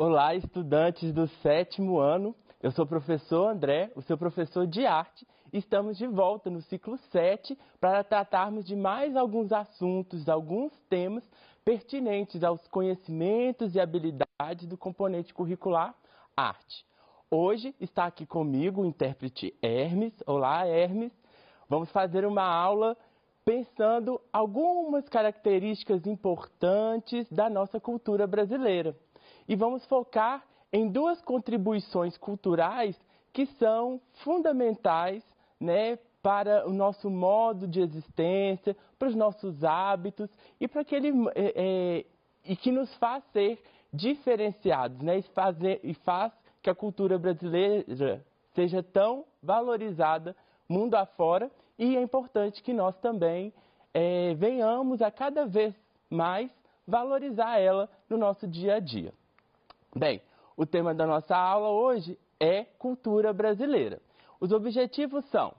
Olá, estudantes do 7º ano. Eu sou o professor André, o seu professor de arte. Estamos de volta no ciclo 7 para tratarmos de mais alguns assuntos, alguns temas pertinentes aos conhecimentos e habilidades do componente curricular arte. Hoje está aqui comigo o intérprete Hermes. Olá, Hermes. Vamos fazer uma aula pensando algumas características importantes da nossa cultura brasileira. E vamos focar em duas contribuições culturais que são fundamentais, né, para o nosso modo de existência, para os nossos hábitos e para e que nos faz ser diferenciados, né, e faz que a cultura brasileira seja tão valorizada mundo afora, e é importante que nós também venhamos a cada vez mais valorizar ela no nosso dia a dia. Bem, o tema da nossa aula hoje é cultura brasileira. Os objetivos são,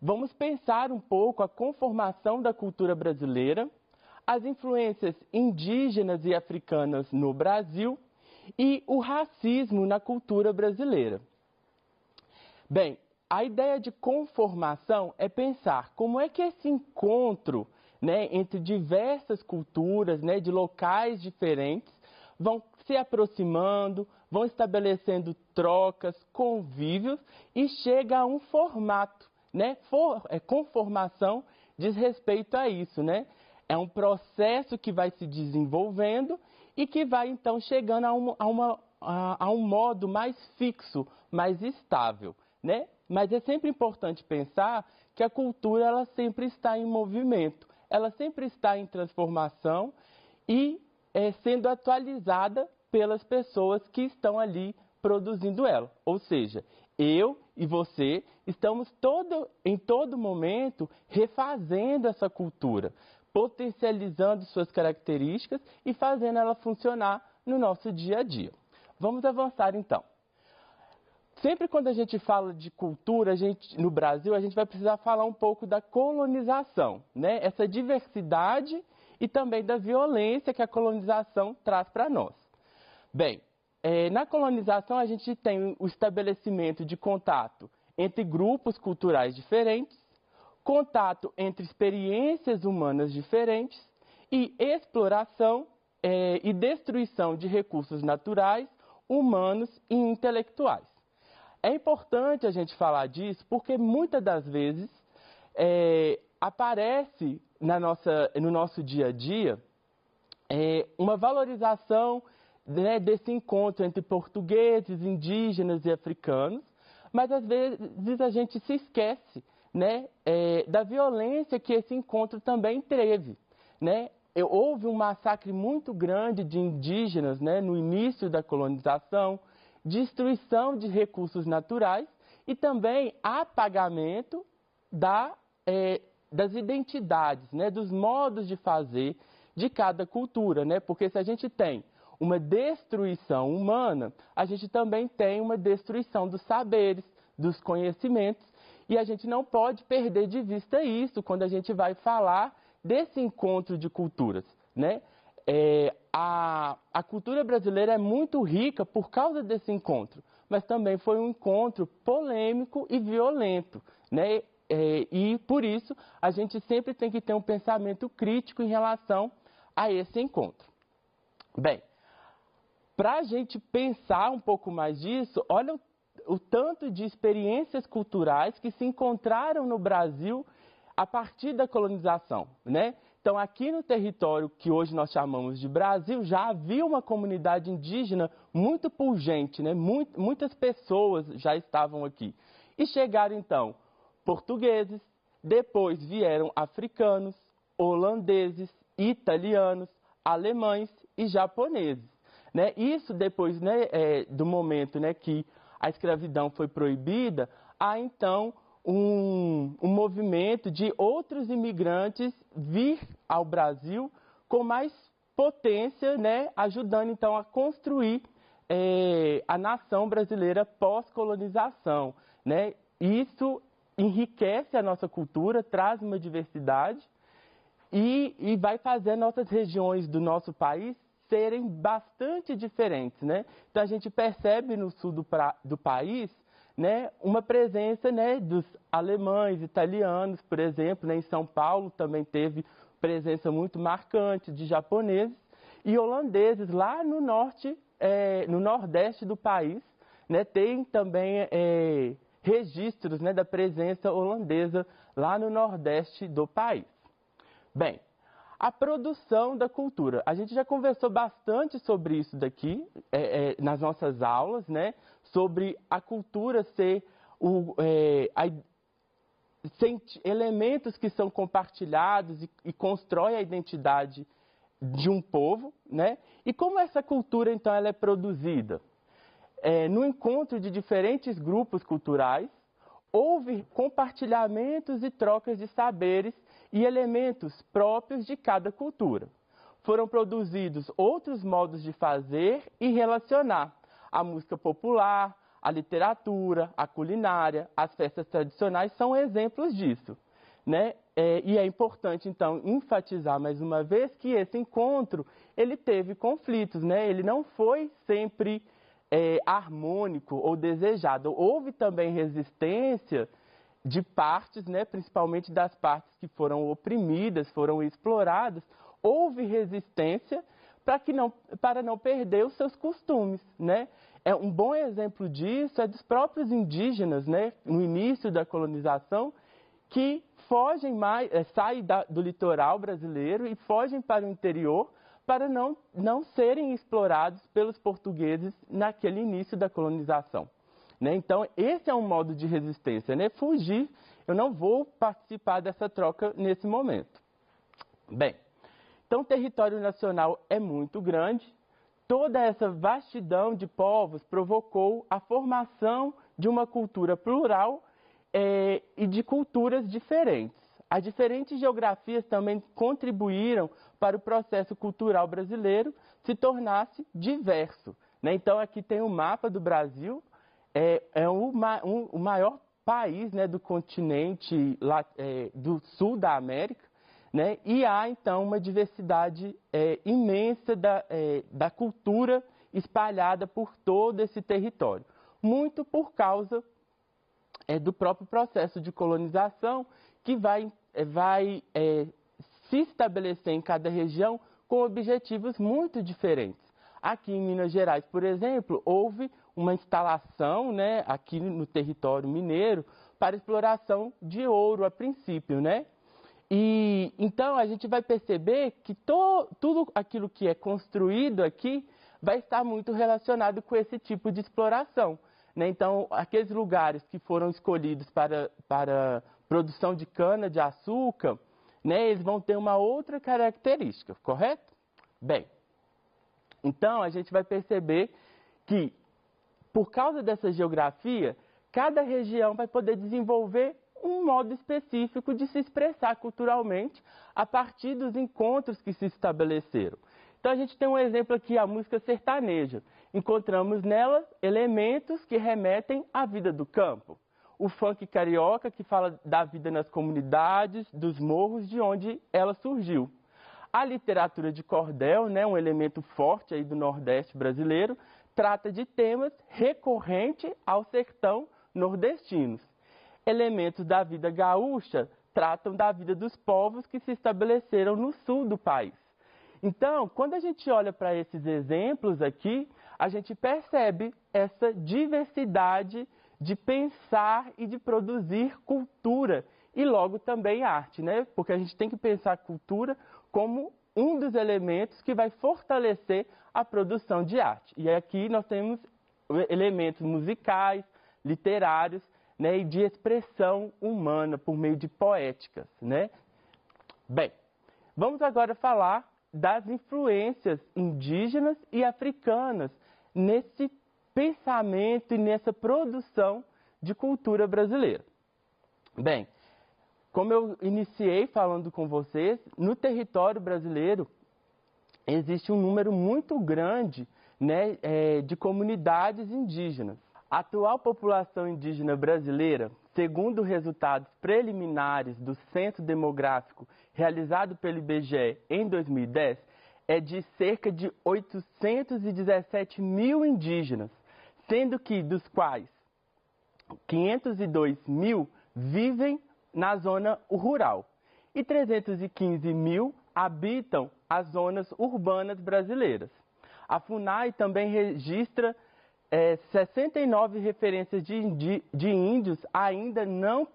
vamos pensar um pouco a conformação da cultura brasileira, as influências indígenas e africanas no Brasil e o racismo na cultura brasileira. Bem, a ideia de conformação é pensar como é que esse encontro, né, entre diversas culturas, né, de locais diferentes, vão se aproximando, vão estabelecendo trocas, convívios e chega a um formato, né? Conformação diz respeito a isso, né? É um processo que vai se desenvolvendo e que vai então chegando a um modo mais fixo, mais estável, né? Mas é sempre importante pensar que a cultura ela sempre está em movimento, ela sempre está em transformação e sendo atualizada pelas pessoas que estão ali produzindo ela. Ou seja, eu e você estamos em todo momento refazendo essa cultura, potencializando suas características e fazendo ela funcionar no nosso dia a dia. Vamos avançar então. Sempre quando a gente fala de cultura, no Brasil, a gente vai precisar falar um pouco da colonização, né? Essa diversidade e também da violência que a colonização traz para nós. Bem, na colonização a gente tem o estabelecimento de contato entre grupos culturais diferentes, contato entre experiências humanas diferentes e exploração e destruição de recursos naturais, humanos e intelectuais. É importante a gente falar disso porque muitas das vezes aparece no nosso dia a dia uma valorização, né, desse encontro entre portugueses, indígenas e africanos, mas às vezes a gente se esquece, né, da violência que esse encontro também teve, né? Houve um massacre muito grande de indígenas, né, no início da colonização, destruição de recursos naturais e também apagamento das identidades, né, dos modos de fazer de cada cultura, né? Porque se a gente tem uma destruição humana, a gente também tem uma destruição dos saberes, dos conhecimentos, e a gente não pode perder de vista isso quando a gente vai falar desse encontro de culturas, né? A cultura brasileira é muito rica por causa desse encontro, mas também foi um encontro polêmico e violento, né? E por isso a gente sempre tem que ter um pensamento crítico em relação a esse encontro. Bem, para a gente pensar um pouco mais disso, olha o tanto de experiências culturais que se encontraram no Brasil a partir da colonização, né? Então, aqui no território que hoje nós chamamos de Brasil, já havia uma comunidade indígena muito pujante, né? Muitas pessoas já estavam aqui. E chegaram, então, portugueses, depois vieram africanos, holandeses, italianos, alemães e japoneses, né? Isso depois, né, do momento, né, que a escravidão foi proibida, há então um movimento de outros imigrantes vir ao Brasil com mais potência, né, ajudando então a construir a nação brasileira pós-colonização, né? Isso enriquece a nossa cultura, traz uma diversidade e vai fazer nossas regiões do nosso país serem bastante diferentes, né? Então a gente percebe no sul do país, né, uma presença, né, dos alemães, italianos, por exemplo, né, em São Paulo também teve presença muito marcante de japoneses e holandeses lá no norte, no nordeste do país, né, tem também registros, né, da presença holandesa lá no nordeste do país. Bem, a produção da cultura. A gente já conversou bastante sobre isso daqui nas nossas aulas, né? Sobre a cultura ser elementos que são compartilhados e constroem a identidade de um povo, né? E como essa cultura, então, ela é produzida? No encontro de diferentes grupos culturais, houve compartilhamentos e trocas de saberes e elementos próprios de cada cultura. Foram produzidos outros modos de fazer e relacionar a música popular, a literatura, a culinária, as festas tradicionais são exemplos disso, né? E é importante, então, enfatizar mais uma vez que esse encontro, ele teve conflitos, né? Ele não foi sempre harmônico ou desejado. Houve também resistência de partes, né, principalmente das partes que foram oprimidas, foram exploradas, houve resistência para não perder os seus costumes, né? Um bom exemplo disso é dos próprios indígenas, né, no início da colonização, que saem do litoral brasileiro e fogem para o interior para não serem explorados pelos portugueses naquele início da colonização. Né? Então, esse é um modo de resistência, né? Fugir, eu não vou participar dessa troca nesse momento. Bem, então o território nacional é muito grande, toda essa vastidão de povos provocou a formação de uma cultura plural e de culturas diferentes. As diferentes geografias também contribuíram para o processo cultural brasileiro se tornasse diverso. Né? Então, aqui tem o mapa do Brasil, o maior país, né, do continente do sul da América, né? E há, então, uma diversidade imensa da cultura espalhada por todo esse território, muito por causa do próprio processo de colonização que vai se estabelecer em cada região com objetivos muito diferentes. Aqui em Minas Gerais, por exemplo, houve uma instalação, né, aqui no território mineiro para exploração de ouro a princípio, né? E então a gente vai perceber que tudo aquilo que é construído aqui vai estar muito relacionado com esse tipo de exploração, né? Então, aqueles lugares que foram escolhidos para produção de cana-de-açúcar, né, eles vão ter uma outra característica, correto? Bem, então a gente vai perceber que, por causa dessa geografia, cada região vai poder desenvolver um modo específico de se expressar culturalmente a partir dos encontros que se estabeleceram. Então a gente tem um exemplo aqui, a música sertaneja. Encontramos nela elementos que remetem à vida do campo. O funk carioca, que fala da vida nas comunidades, dos morros, de onde ela surgiu. A literatura de cordel, né, um elemento forte aí do Nordeste brasileiro, trata de temas recorrentes ao sertão nordestinos. Elementos da vida gaúcha tratam da vida dos povos que se estabeleceram no sul do país. Então, quando a gente olha para esses exemplos aqui, a gente percebe essa diversidade de pensar e de produzir cultura e logo também arte, né? Porque a gente tem que pensar a cultura como um dos elementos que vai fortalecer a produção de arte. E aqui nós temos elementos musicais, literários, né, e de expressão humana por meio de poéticas, né? Bem, vamos agora falar das influências indígenas e africanas nesse pensamento e nessa produção de cultura brasileira. Bem, como eu iniciei falando com vocês, no território brasileiro existe um número muito grande, né, de comunidades indígenas. A atual população indígena brasileira, segundo resultados preliminares do Censo Demográfico realizado pelo IBGE em 2010, é de cerca de 817 mil indígenas, sendo que dos quais 502 mil vivem na zona rural e 315 mil habitam as zonas urbanas brasileiras. A FUNAI também registra 69 referências de índios ainda não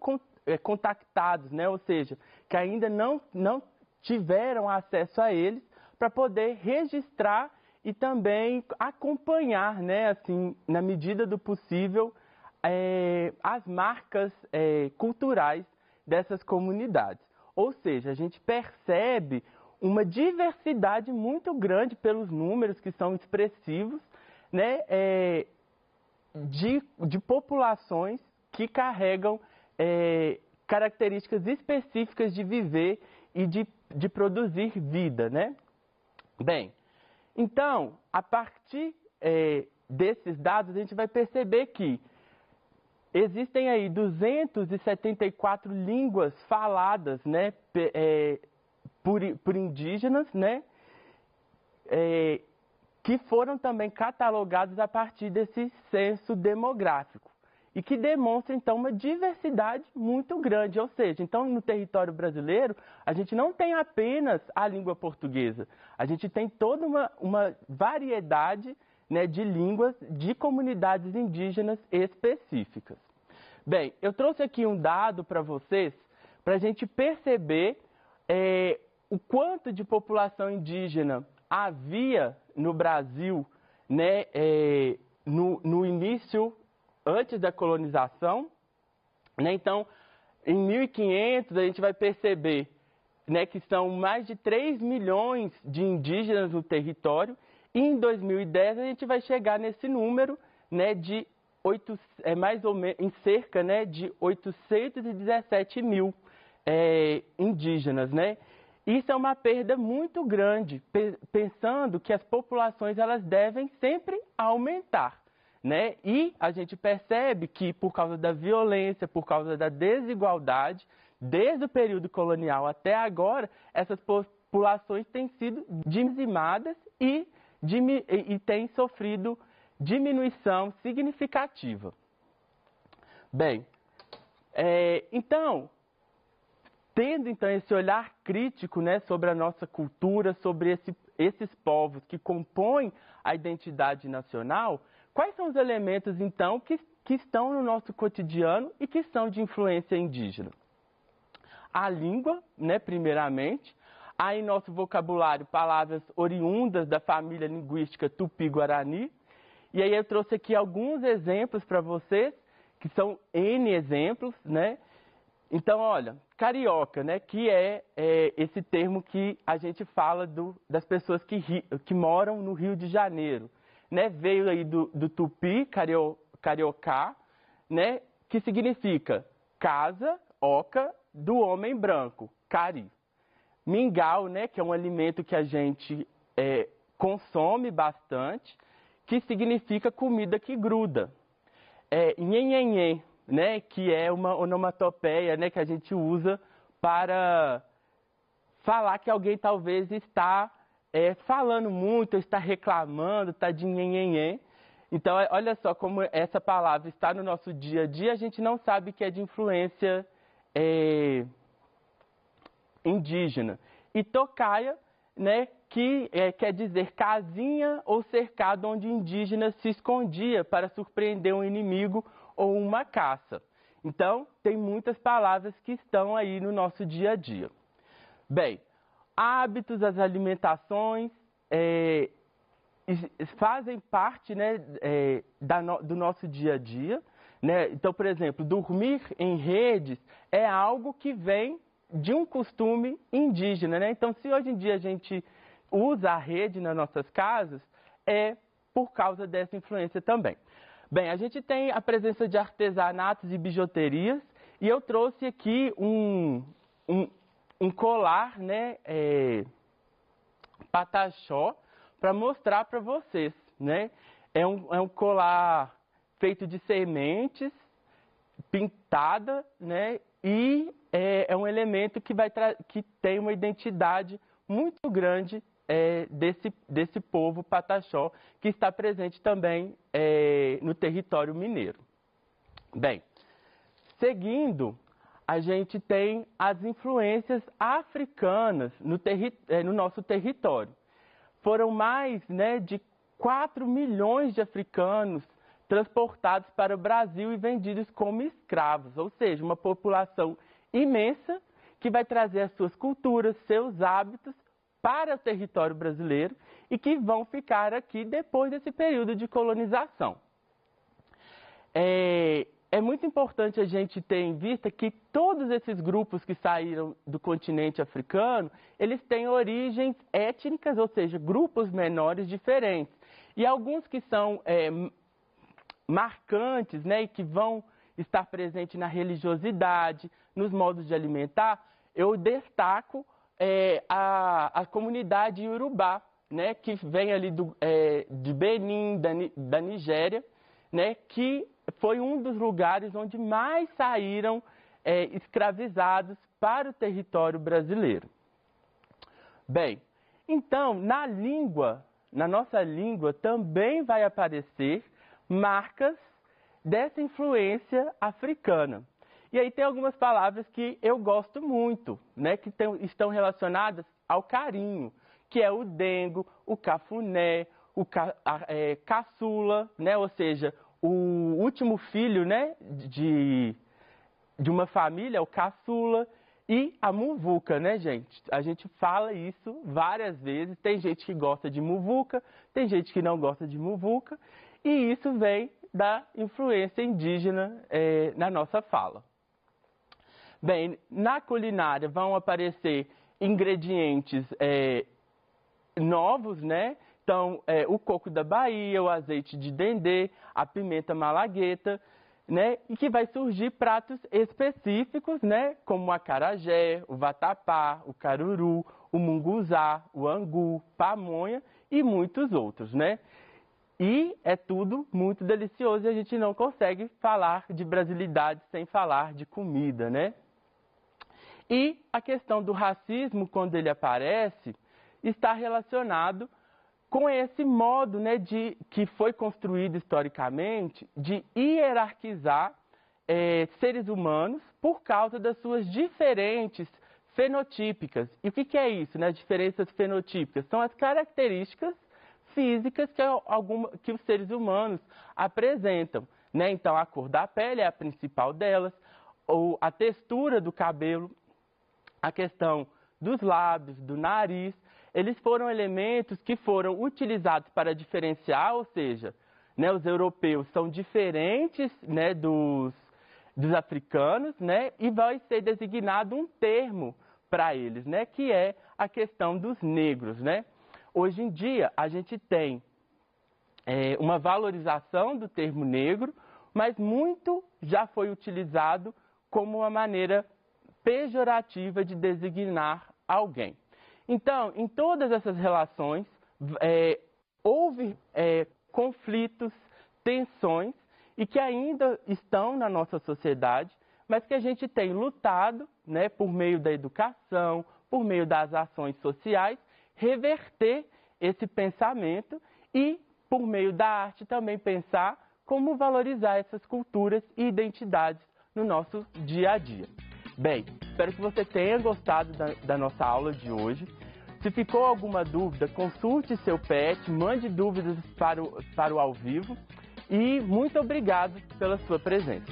contactados, né? Ou seja, que ainda não tiveram acesso a eles para poder registrar e também acompanhar, né, assim, na medida do possível, as marcas culturais dessas comunidades. Ou seja, a gente percebe uma diversidade muito grande pelos números que são expressivos, né, de populações que carregam características específicas de viver e de produzir vida, né? Bem, então, a partir desses dados, a gente vai perceber que existem aí 274 línguas faladas, né, por indígenas, né, que foram também catalogados a partir desse censo demográfico e que demonstram, então, uma diversidade muito grande. Ou seja, então, no território brasileiro, a gente não tem apenas a língua portuguesa, a gente tem toda uma variedade, né, de línguas de comunidades indígenas específicas. Bem, eu trouxe aqui um dado para vocês, para a gente perceber o quanto de população indígena havia no Brasil, né, no início, antes da colonização, né? Então, em 1500 a gente vai perceber, né, que são mais de 3 milhões de indígenas no território, e em 2010 a gente vai chegar nesse número, né, de mais ou menos, em cerca, né, de 817 mil indígenas, né? Isso é uma perda muito grande, pensando que as populações elas devem sempre aumentar, né? E a gente percebe que por causa da violência, por causa da desigualdade, desde o período colonial até agora, essas populações têm sido dizimadas e têm sofrido diminuição significativa. Bem, então, tendo então esse olhar crítico, né, sobre a nossa cultura, sobre esses povos que compõem a identidade nacional, quais são os elementos então que estão no nosso cotidiano e que são de influência indígena? A língua, né, primeiramente. Há em nosso vocabulário palavras oriundas da família linguística Tupi-Guarani. E aí eu trouxe aqui alguns exemplos para vocês, que são N exemplos, né? Então, olha, carioca, né, que é esse termo que a gente fala das pessoas que moram no Rio de Janeiro, né? Veio aí do tupi, cariocá, né, que significa casa, oca, do homem branco, cari. Mingau, né, que é um alimento que a gente consome bastante, que significa comida que gruda. Nhenhenhen, né, que é uma onomatopeia, né, que a gente usa para falar que alguém talvez está falando muito, está reclamando, está de nhenhenhen. Então, olha só como essa palavra está no nosso dia a dia, a gente não sabe que é de influência indígena. E tocaia, né, que quer dizer casinha ou cercado onde o indígena se escondia para surpreender um inimigo ou uma caça. Então, tem muitas palavras que estão aí no nosso dia a dia. Bem, hábitos, as alimentações fazem parte, né, do nosso dia a dia, né? Então, por exemplo, dormir em redes é algo que vem de um costume indígena, né? Então, se hoje em dia a gente usa a rede nas nossas casas, é por causa dessa influência também. Bem, a gente tem a presença de artesanatos e bijuterias, e eu trouxe aqui um colar, né, pataxó, para mostrar para vocês, né? É um colar feito de sementes, pintada, né? E é um elemento que tem uma identidade muito grande desse povo pataxó, que está presente também no território mineiro. Bem, seguindo, a gente tem as influências africanas no nosso território. Foram mais, né, de 4 milhões de africanos transportados para o Brasil e vendidos como escravos, ou seja, uma população imensa que vai trazer as suas culturas, seus hábitos para o território brasileiro e que vão ficar aqui depois desse período de colonização. É muito importante a gente ter em vista que todos esses grupos que saíram do continente africano, eles têm origens étnicas, ou seja, grupos menores diferentes. E alguns que são marcantes, né, e que vão estar presentes na religiosidade, nos modos de alimentar, eu destaco a comunidade iorubá, né, que vem ali de Benin, da Nigéria, né, que foi um dos lugares onde mais saíram escravizados para o território brasileiro. Bem, então, na nossa língua também vai aparecer marcas dessa influência africana. E aí tem algumas palavras que eu gosto muito, né, que estão relacionadas ao carinho, que é o dengo, o cafuné, o caçula, né, ou seja, o último filho, né, de uma família, o caçula, e a muvuca, né, gente? A gente fala isso várias vezes, tem gente que gosta de muvuca, tem gente que não gosta de muvuca, e isso vem da influência indígena na nossa fala. Bem, na culinária vão aparecer ingredientes novos, né? Então, o coco da Bahia, o azeite de dendê, a pimenta malagueta, né? E que vai surgir pratos específicos, né? Como o acarajé, o vatapá, o caruru, o munguzá, o angu, pamonha e muitos outros, né? E é tudo muito delicioso e a gente não consegue falar de brasilidade sem falar de comida, né? E a questão do racismo, quando ele aparece, está relacionado com esse modo, né, que foi construído historicamente de hierarquizar seres humanos por causa das suas diferentes fenotípicas. E o que é isso, né? Diferenças fenotípicas? São as características físicas que os seres humanos apresentam, né? Então, a cor da pele é a principal delas, ou a textura do cabelo, a questão dos lábios, do nariz. Eles foram elementos que foram utilizados para diferenciar, ou seja, né, os europeus são diferentes, né, dos africanos, né, e vai ser designado um termo para eles, né, que é a questão dos negros, né. Hoje em dia, a gente tem uma valorização do termo negro, mas muito já foi utilizado como uma maneira pejorativa de designar alguém. Então, em todas essas relações, houve conflitos, tensões, e que ainda estão na nossa sociedade, mas que a gente tem lutado, né, por meio da educação, por meio das ações sociais, reverter esse pensamento e, por meio da arte, também pensar como valorizar essas culturas e identidades no nosso dia a dia. Bem, espero que você tenha gostado da nossa aula de hoje. Se ficou alguma dúvida, consulte seu PET, mande dúvidas para o ao vivo e muito obrigado pela sua presença.